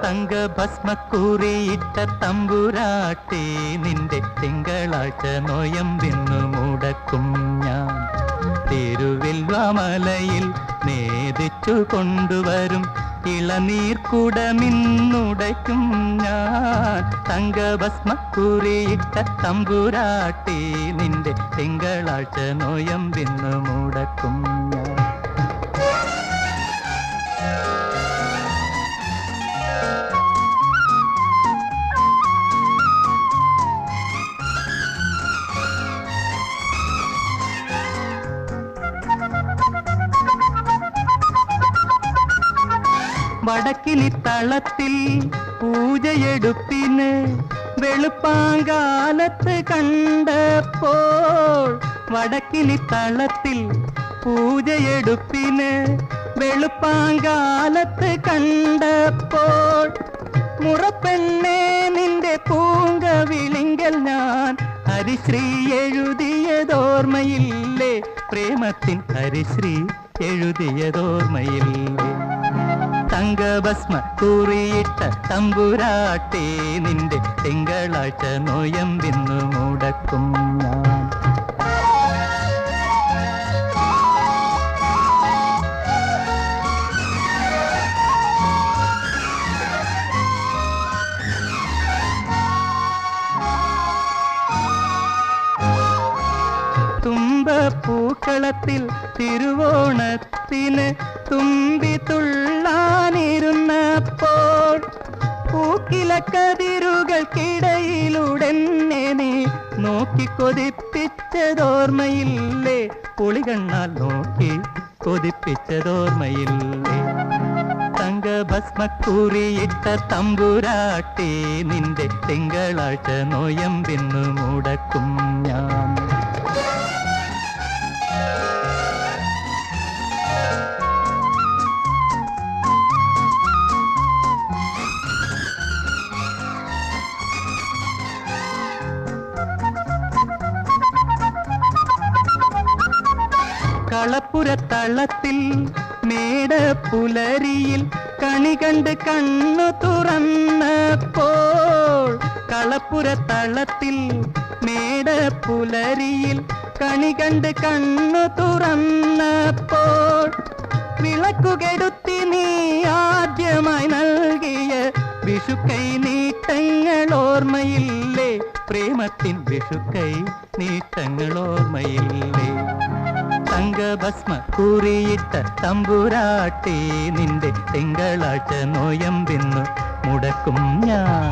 തങ്കഭസ്മക്കുറിയിട്ട തമ്പുരാട്ടി നിന്റെ തിങ്കളാഴ്ച നോയമ്പിന്നു മുടക്കും ഞാൻ. തിരുവിൽവാമലയിൽ നേദിച്ചു കൊണ്ടുവരും ഇളനീർക്കുടമിന്നുടയ്ക്കും ഞാൻ. തങ്കഭസ്മക്കുറിയിട്ട തമ്പുരാട്ടി നിന്റെ തിങ്കളാഴ്ച നോയമ്പിന്നു മുടക്കും ഞാൻ. വടക്കിനി തളത്തിൽ പൂജയെടുപ്പിന് വെളുപ്പാങ്കാലത്ത് കണ്ടപ്പോൾ, വടക്കിനി തളത്തിൽ പൂജയെടുപ്പിന് വെളുപ്പാങ്കാലത്ത് കണ്ടപ്പോൾ, മുറപ്പെണ്ണേ നിന്റെ പൂങ്കവിളിങ്കൽ ഞാൻ ഹരിശ്രീ എഴുതിയതോർമ്മയില്ലേ, പ്രേമത്തിൻ ഹരിശ്രീ എഴുതിയതോർമ്മയില്ലേ. തങ്കഭസ്മക്കുറിയിട്ട തമ്പുരാട്ടി നിന്റെ തിങ്കളാഴ്ച നോയമ്പിന്നു മുടക്കും ഞാൻ. തുമ്പപ്പൂക്കളത്തിൽ തിരുവോണത്തിന് തുമ്പി തുള്ളാനിരുന്നപ്പോൾ, പൂക്കിലക്കതിരുകൾക്കിടയിലുടനെ നീ നോക്കി കൊതിപ്പിച്ചതോർമ്മയില്ലേ, പൊളികണ്ണാൽ നോക്കി കൊതിപ്പിച്ചതോർമ്മയില്ലേ. തങ്കഭസ്മക്കുറിയിട്ട തമ്പുരാട്ടി നിന്റെ തിങ്കളാഴ്ച നോയമ്പിന്നു മുടക്കും ഞാൻ. കളപ്പുരത്തളത്തിൽ മേടപ്പുലരിയിൽ കണി കണ്ട് കണ്ണു തുറന്നപ്പോൾ, കളപ്പുരത്തളത്തിൽ മേടപ്പുലരിയിൽ കണി കണ്ട് കണ്ണു തുറന്നപ്പോൾ, വിളക്കുകെടുത്തി നീ ആദ്യമായി നൽകിയ വിഷുക്കൈ നീട്ടങ്ങൾ ഓർമ്മയില്ലേ, പ്രേമത്തിൻ വിഷുക്കൈ നീട്ടങ്ങൾ ഓർമ്മയില്ലേ. തങ്കഭസ്മക്കുറിയിട്ട തമ്പുരാട്ടി നിന്റെ തിങ്കളാഴ്ച നോയമ്പിന്നു മുടക്കും ഞാൻ.